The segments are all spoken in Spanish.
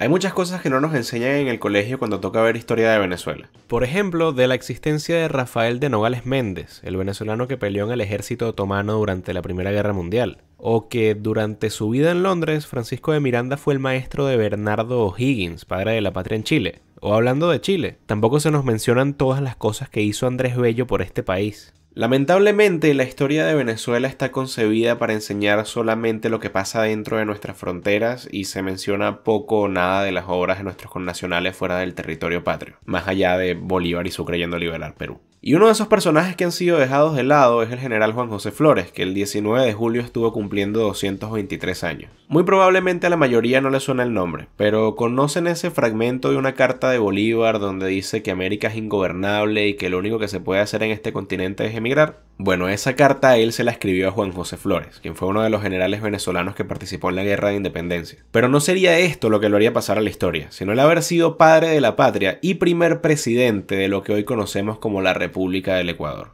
Hay muchas cosas que no nos enseñan en el colegio cuando toca ver historia de Venezuela. Por ejemplo, de la existencia de Rafael de Nogales Méndez, el venezolano que peleó en el ejército otomano durante la Primera Guerra Mundial. O que durante su vida en Londres, Francisco de Miranda fue el maestro de Bernardo O'Higgins, padre de la patria en Chile. O hablando de Chile, tampoco se nos mencionan todas las cosas que hizo Andrés Bello por este país. Lamentablemente, la historia de Venezuela está concebida para enseñar solamente lo que pasa dentro de nuestras fronteras y se menciona poco o nada de las obras de nuestros connacionales fuera del territorio patrio, más allá de Bolívar y Sucre yendo a liberar Perú. Y uno de esos personajes que han sido dejados de lado es el general Juan José Flores, que el 19 de julio estuvo cumpliendo 223 años. Muy probablemente a la mayoría no le suena el nombre, pero ¿conocen ese fragmento de una carta de Bolívar donde dice que América es ingobernable y que lo único que se puede hacer en este continente es emigrar? Bueno, esa carta él se la escribió a Juan José Flores, quien fue uno de los generales venezolanos que participó en la Guerra de Independencia. Pero no sería esto lo que lo haría pasar a la historia, sino el haber sido padre de la patria y primer presidente de lo que hoy conocemos como la República del Ecuador.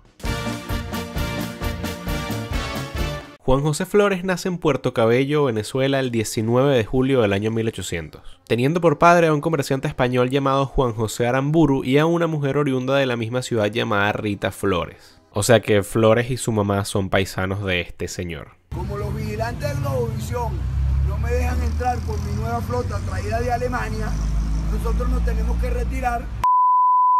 Juan José Flores nace en Puerto Cabello, Venezuela, el 19 de julio del año 1800, teniendo por padre a un comerciante español llamado Juan José Aramburu y a una mujer oriunda de la misma ciudad llamada Rita Flores. O sea que Flores y su mamá son paisanos de este señor. Como los vigilantes de Globovisión no me dejan entrar por mi nueva flota traída de Alemania, nosotros nos tenemos que retirar.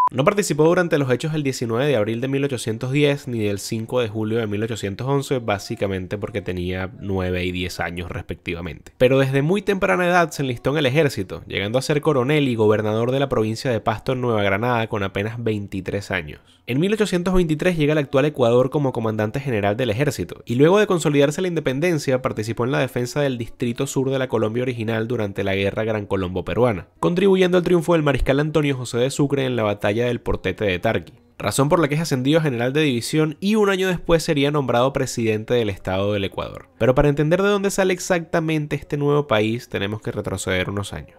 No participó durante los hechos del 19 de abril de 1810 ni del 5 de julio de 1811, básicamente porque tenía 9 y 10 años respectivamente. Pero desde muy temprana edad se enlistó en el ejército, llegando a ser coronel y gobernador de la provincia de Pasto en Nueva Granada con apenas 23 años. En 1823 llega al actual Ecuador como comandante general del ejército, y luego de consolidarse la independencia participó en la defensa del distrito sur de la Colombia original durante la Guerra Gran Colombo peruana, contribuyendo al triunfo del mariscal Antonio José de Sucre en la batalla del Portete de Tarqui, razón por la que es ascendido a general de división y un año después sería nombrado presidente del estado del Ecuador. Pero para entender de dónde sale exactamente este nuevo país tenemos que retroceder unos años.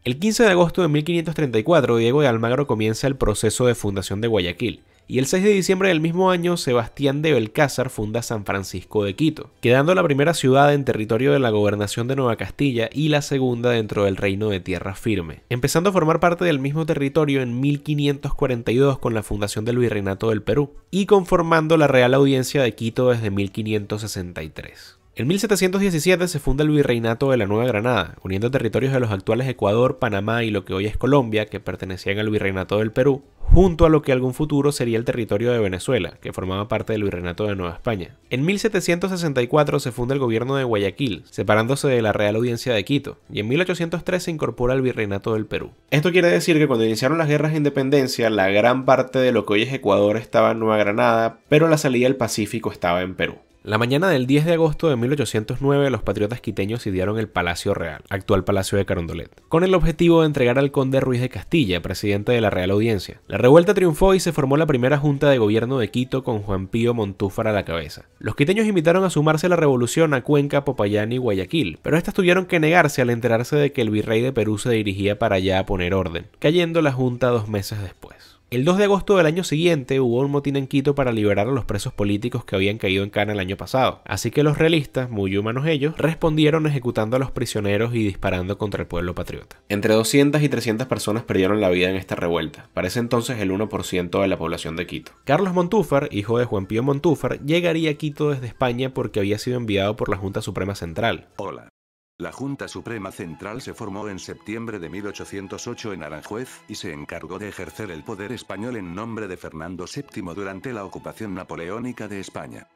El 15 de agosto de 1534, Diego de Almagro comienza el proceso de fundación de Guayaquil, y el 6 de diciembre del mismo año, Sebastián de Belcázar funda San Francisco de Quito, quedando la primera ciudad en territorio de la gobernación de Nueva Castilla y la segunda dentro del reino de Tierra Firme, empezando a formar parte del mismo territorio en 1542 con la fundación del Virreinato del Perú, y conformando la Real Audiencia de Quito desde 1563. En 1717 se funda el Virreinato de la Nueva Granada, uniendo territorios de los actuales Ecuador, Panamá y lo que hoy es Colombia, que pertenecían al Virreinato del Perú, junto a lo que algún futuro sería el territorio de Venezuela, que formaba parte del Virreinato de Nueva España. En 1764 se funda el gobierno de Guayaquil, separándose de la Real Audiencia de Quito, y en 1803 se incorpora el Virreinato del Perú. Esto quiere decir que cuando iniciaron las guerras de independencia, la gran parte de lo que hoy es Ecuador estaba en Nueva Granada, pero la salida del Pacífico estaba en Perú. La mañana del 10 de agosto de 1809, los patriotas quiteños sitiaron el Palacio Real, actual Palacio de Carondelet, con el objetivo de entregar al conde Ruiz de Castilla, presidente de la Real Audiencia. La revuelta triunfó y se formó la primera junta de gobierno de Quito con Juan Pío Montúfar a la cabeza. Los quiteños invitaron a sumarse a la revolución a Cuenca, Popayán y Guayaquil, pero estas tuvieron que negarse al enterarse de que el virrey de Perú se dirigía para allá a poner orden, cayendo la junta 2 meses después. El 2 de agosto del año siguiente hubo un motín en Quito para liberar a los presos políticos que habían caído en cana el año pasado, así que los realistas, muy humanos ellos, respondieron ejecutando a los prisioneros y disparando contra el pueblo patriota. Entre 200 y 300 personas perdieron la vida en esta revuelta, para ese entonces el 1% de la población de Quito. Carlos Montúfar, hijo de Juan Pío Montúfar, llegaría a Quito desde España porque había sido enviado por la Junta Suprema Central. Hola. La Junta Suprema Central se formó en septiembre de 1808 en Aranjuez, y se encargó de ejercer el poder español en nombre de Fernando VII durante la ocupación napoleónica de España.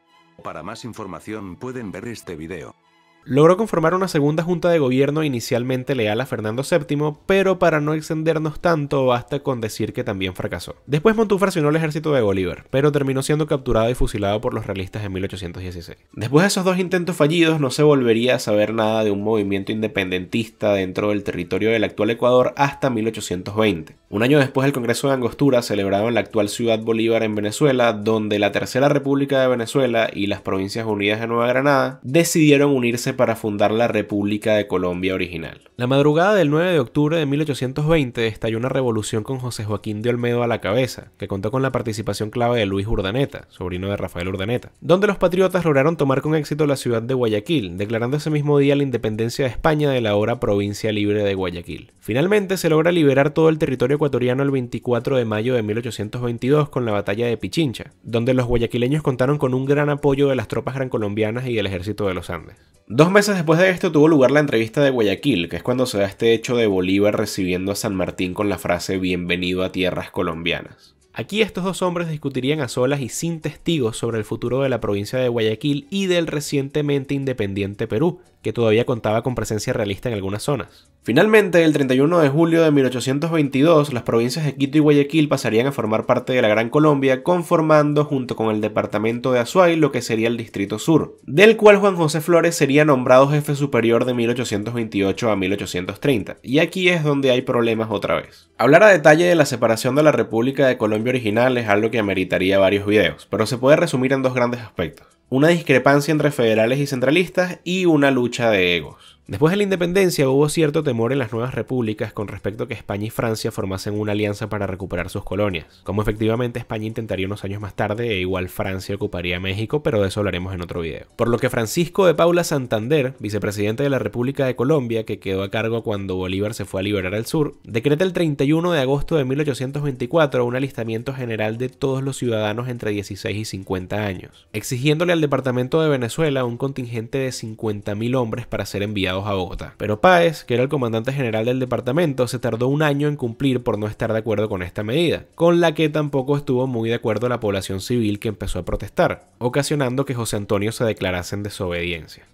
Para más información pueden ver este video. Logró conformar una segunda junta de gobierno inicialmente leal a Fernando VII, pero para no extendernos tanto basta con decir que también fracasó. Después Montúfar se unió al ejército de Bolívar, pero terminó siendo capturado y fusilado por los realistas en 1816. Después de esos 2 intentos fallidos no se volvería a saber nada de un movimiento independentista dentro del territorio del actual Ecuador hasta 1820, Un año después, el Congreso de Angostura, celebrado en la actual Ciudad Bolívar en Venezuela, donde la Tercera República de Venezuela y las Provincias Unidas de Nueva Granada decidieron unirse para fundar la República de Colombia original. La madrugada del 9 de octubre de 1820 estalló una revolución con José Joaquín de Olmedo a la cabeza, que contó con la participación clave de Luis Urdaneta, sobrino de Rafael Urdaneta, donde los patriotas lograron tomar con éxito la ciudad de Guayaquil, declarando ese mismo día la independencia de España de la ahora Provincia Libre de Guayaquil. Finalmente se logra liberar todo el territorio ecuatoriano el 24 de mayo de 1822 con la batalla de Pichincha, donde los guayaquileños contaron con un gran apoyo de las tropas grancolombianas y del ejército de los Andes. 2 meses después de esto tuvo lugar la entrevista de Guayaquil, que es cuando se da este hecho de Bolívar recibiendo a San Martín con la frase "Bienvenido a tierras colombianas". Aquí estos dos hombres discutirían a solas y sin testigos sobre el futuro de la provincia de Guayaquil y del recientemente independiente Perú, que todavía contaba con presencia realista en algunas zonas. Finalmente, el 31 de julio de 1822, las provincias de Quito y Guayaquil pasarían a formar parte de la Gran Colombia, conformando junto con el departamento de Azuay lo que sería el Distrito Sur, del cual Juan José Flores sería nombrado jefe superior de 1828 a 1830, y aquí es donde hay problemas otra vez. Hablar a detalle de la separación de la República de Colombia original es algo que ameritaría varios videos, pero se puede resumir en 2 grandes aspectos: una discrepancia entre federales y centralistas y una lucha de egos. Después de la independencia hubo cierto temor en las nuevas repúblicas con respecto a que España y Francia formasen una alianza para recuperar sus colonias, como efectivamente España intentaría unos años más tarde e igual Francia ocuparía México, pero de eso hablaremos en otro video. Por lo que Francisco de Paula Santander, vicepresidente de la República de Colombia, que quedó a cargo cuando Bolívar se fue a liberar al sur, decreta el 31 de agosto de 1824 un alistamiento general de todos los ciudadanos entre 16 y 50 años, exigiéndole al Departamento de Venezuela un contingente de 50.000 hombres para ser enviados a Bogotá. Pero Páez, que era el comandante general del departamento, se tardó un año en cumplir por no estar de acuerdo con esta medida, con la que tampoco estuvo muy de acuerdo la población civil, que empezó a protestar, ocasionando que José Antonio se declarase en desobediencia.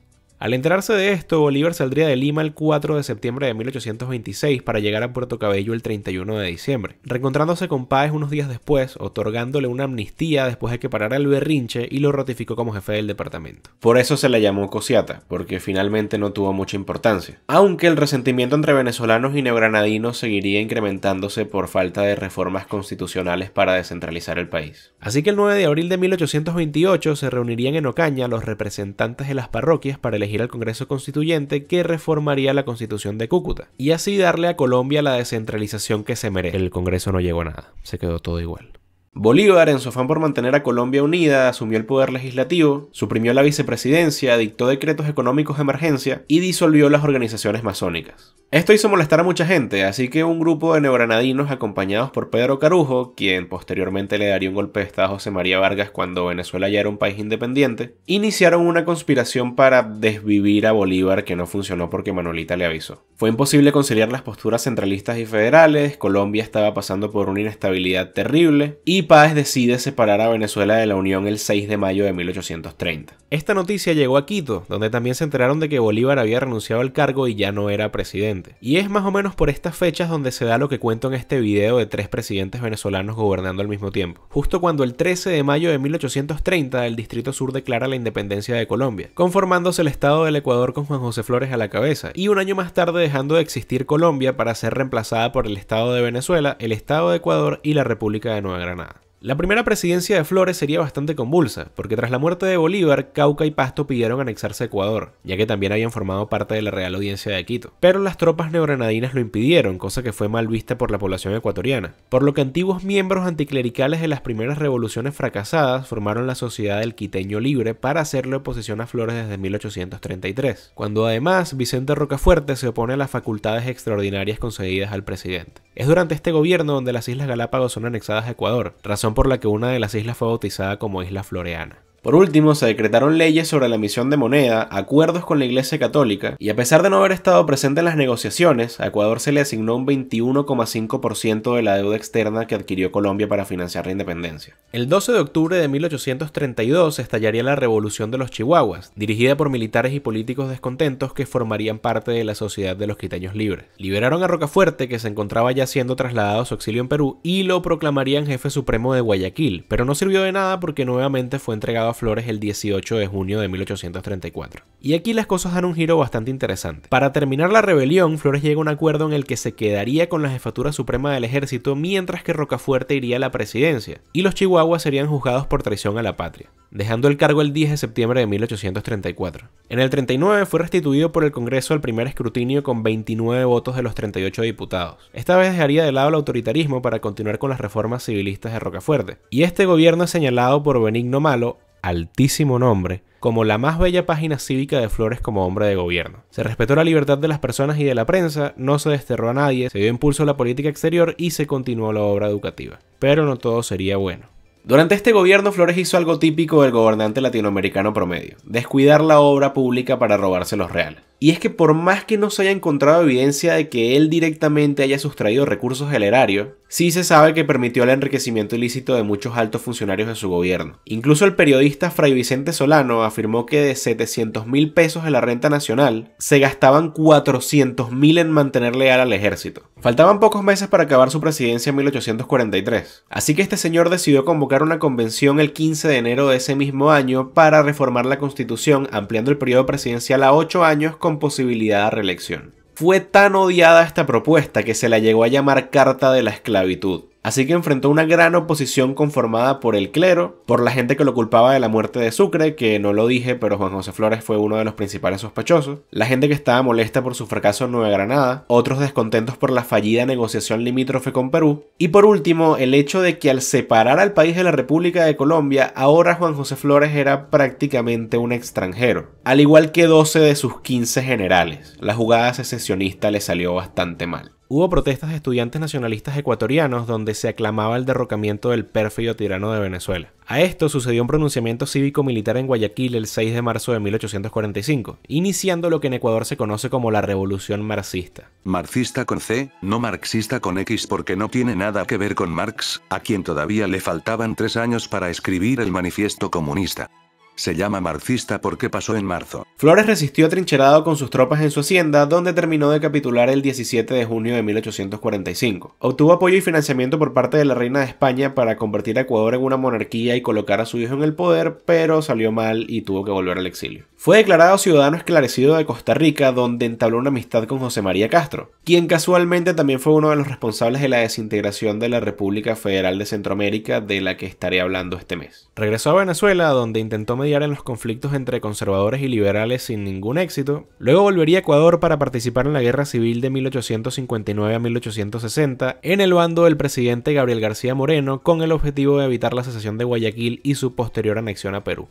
Al enterarse de esto, Bolívar saldría de Lima el 4 de septiembre de 1826 para llegar a Puerto Cabello el 31 de diciembre, reencontrándose con Páez unos días después, otorgándole una amnistía después de que parara el berrinche y lo ratificó como jefe del departamento. Por eso se le llamó Cociata, porque finalmente no tuvo mucha importancia, aunque el resentimiento entre venezolanos y neogranadinos seguiría incrementándose por falta de reformas constitucionales para descentralizar el país. Así que el 9 de abril de 1828 se reunirían en Ocaña los representantes de las parroquias para elegir al Congreso Constituyente, que reformaría la Constitución de Cúcuta, y así darle a Colombia la descentralización que se merece. El Congreso no llegó a nada, se quedó todo igual. Bolívar, en su afán por mantener a Colombia unida, asumió el poder legislativo, suprimió la vicepresidencia, dictó decretos económicos de emergencia y disolvió las organizaciones masónicas. Esto hizo molestar a mucha gente, así que un grupo de neogranadinos acompañados por Pedro Carujo, quien posteriormente le daría un golpe de estado a José María Vargas cuando Venezuela ya era un país independiente, iniciaron una conspiración para desvivir a Bolívar, que no funcionó porque Manolita le avisó. Fue imposible conciliar las posturas centralistas y federales, Colombia estaba pasando por una inestabilidad terrible y Páez decide separar a Venezuela de la Unión el 6 de mayo de 1830. Esta noticia llegó a Quito, donde también se enteraron de que Bolívar había renunciado al cargo y ya no era presidente. Y es más o menos por estas fechas donde se da lo que cuento en este video de 3 presidentes venezolanos gobernando al mismo tiempo. Justo cuando el 13 de mayo de 1830 el Distrito Sur declara la independencia de Colombia, conformándose el Estado del Ecuador con Juan José Flores a la cabeza, y un año más tarde dejando de existir Colombia para ser reemplazada por el Estado de Venezuela, el Estado de Ecuador y la República de Nueva Granada. La primera presidencia de Flores sería bastante convulsa, porque tras la muerte de Bolívar, Cauca y Pasto pidieron anexarse a Ecuador, ya que también habían formado parte de la Real Audiencia de Quito. Pero las tropas neogranadinas lo impidieron, cosa que fue mal vista por la población ecuatoriana, por lo que antiguos miembros anticlericales de las primeras revoluciones fracasadas formaron la Sociedad del Quiteño Libre para hacerle oposición a Flores desde 1833, cuando además Vicente Rocafuerte se opone a las facultades extraordinarias concedidas al presidente. Es durante este gobierno donde las Islas Galápagos son anexadas a Ecuador, razón por la que una de las islas fue bautizada como Isla Floreana. Por último, se decretaron leyes sobre la emisión de moneda, acuerdos con la Iglesia Católica, y a pesar de no haber estado presente en las negociaciones, a Ecuador se le asignó un 21,5% de la deuda externa que adquirió Colombia para financiar la independencia. El 12 de octubre de 1832 estallaría la Revolución de los Chihuahuas, dirigida por militares y políticos descontentos que formarían parte de la Sociedad de los Quiteños Libres. Liberaron a Rocafuerte, que se encontraba ya siendo trasladado a su exilio en Perú, y lo proclamarían jefe supremo de Guayaquil, pero no sirvió de nada porque nuevamente fue entregado a Flores el 18 de junio de 1834. Y aquí las cosas dan un giro bastante interesante. Para terminar la rebelión, Flores llega a un acuerdo en el que se quedaría con la jefatura suprema del ejército, mientras que Rocafuerte iría a la presidencia, y los chihuahuas serían juzgados por traición a la patria, dejando el cargo el 10 de septiembre de 1834. En el 39 fue restituido por el Congreso al primer escrutinio con 29 votos de los 38 diputados. Esta vez dejaría de lado el autoritarismo para continuar con las reformas civilistas de Rocafuerte. Y este gobierno es señalado por Benigno Malo, altísimo nombre, como la más bella página cívica de Flores como hombre de gobierno. Se respetó la libertad de las personas y de la prensa, no se desterró a nadie, se dio impulso a la política exterior y se continuó la obra educativa. Pero no todo sería bueno. Durante este gobierno, Flores hizo algo típico del gobernante latinoamericano promedio: descuidar la obra pública para robarse los reales. Y es que por más que no se haya encontrado evidencia de que él directamente haya sustraído recursos del erario, sí se sabe que permitió el enriquecimiento ilícito de muchos altos funcionarios de su gobierno. Incluso el periodista Fray Vicente Solano afirmó que de 700.000 pesos de la renta nacional, se gastaban 400.000 en mantener leal al ejército. Faltaban pocos meses para acabar su presidencia en 1843, así que este señor decidió convocar una convención el 15 de enero de ese mismo año para reformar la Constitución, ampliando el periodo presidencial a 8 años con posibilidad de reelección. Fue tan odiada esta propuesta que se la llegó a llamar Carta de la Esclavitud. Así que enfrentó una gran oposición conformada por el clero, por la gente que lo culpaba de la muerte de Sucre, que no lo dije, pero Juan José Flores fue uno de los principales sospechosos, la gente que estaba molesta por su fracaso en Nueva Granada, otros descontentos por la fallida negociación limítrofe con Perú, y por último, el hecho de que al separar al país de la República de Colombia, ahora Juan José Flores era prácticamente un extranjero, al igual que 12 de sus 15 generales. La jugada secesionista le salió bastante mal. Hubo protestas de estudiantes nacionalistas ecuatorianos donde se aclamaba el derrocamiento del pérfido tirano de Venezuela. A esto sucedió un pronunciamiento cívico-militar en Guayaquil el 6 de marzo de 1845, iniciando lo que en Ecuador se conoce como la Revolución Marxista. Marxista con C, no marxista con X, porque no tiene nada que ver con Marx, a quien todavía le faltaban 3 años para escribir el Manifiesto Comunista. Se llama marxista porque pasó en marzo. Flores resistió atrincherado con sus tropas en su hacienda, donde terminó de capitular el 17 de junio de 1845. Obtuvo apoyo y financiamiento por parte de la reina de España para convertir a Ecuador en una monarquía y colocar a su hijo en el poder, pero salió mal y tuvo que volver al exilio. Fue declarado ciudadano esclarecido de Costa Rica, donde entabló una amistad con José María Castro, quien casualmente también fue uno de los responsables de la desintegración de la República Federal de Centroamérica, de la que estaré hablando este mes. Regresó a Venezuela, donde intentó mediar en los conflictos entre conservadores y liberales sin ningún éxito. Luego volvería a Ecuador para participar en la Guerra Civil de 1859 a 1860 en el bando del presidente Gabriel García Moreno, con el objetivo de evitar la secesión de Guayaquil y su posterior anexión a Perú.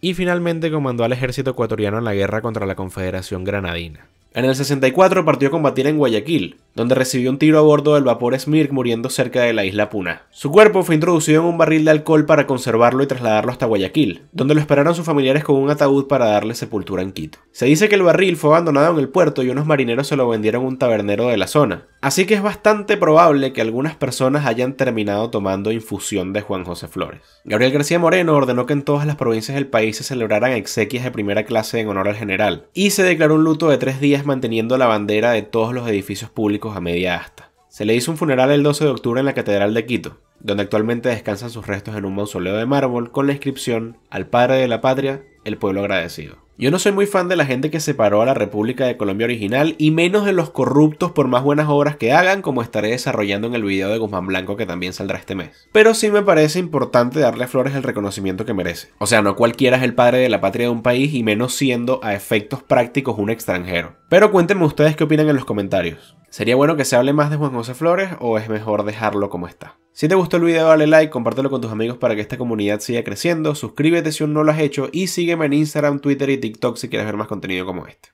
Y finalmente comandó al ejército ecuatoriano en la guerra contra la Confederación Granadina. En el 64 partió a combatir en Guayaquil, donde recibió un tiro a bordo del vapor Smirk, muriendo cerca de la isla Puna. Su cuerpo fue introducido en un barril de alcohol para conservarlo y trasladarlo hasta Guayaquil, donde lo esperaron sus familiares con un ataúd para darle sepultura en Quito. Se dice que el barril fue abandonado en el puerto y unos marineros se lo vendieron a un tabernero de la zona, así que es bastante probable que algunas personas hayan terminado tomando infusión de Juan José Flores. Gabriel García Moreno ordenó que en todas las provincias del país se celebraran exequias de primera clase en honor al general, y se declaró un luto de 3 días manteniendo la bandera de todos los edificios públicos a media asta. Se le hizo un funeral el 12 de octubre en la Catedral de Quito, donde actualmente descansan sus restos en un mausoleo de mármol con la inscripción: al padre de la patria, el pueblo agradecido. Yo no soy muy fan de la gente que separó a la República de Colombia original, y menos de los corruptos por más buenas obras que hagan, como estaré desarrollando en el video de Guzmán Blanco que también saldrá este mes. Pero sí me parece importante darle a Flores el reconocimiento que merece. O sea, no cualquiera es el padre de la patria de un país, y menos siendo a efectos prácticos un extranjero. Pero cuéntenme ustedes qué opinan en los comentarios. ¿Sería bueno que se hable más de Juan José Flores o es mejor dejarlo como está? Si te gustó el video, dale like, compártelo con tus amigos para que esta comunidad siga creciendo, suscríbete si aún no lo has hecho y sígueme en Instagram, Twitter y TikTok si quieres ver más contenido como este.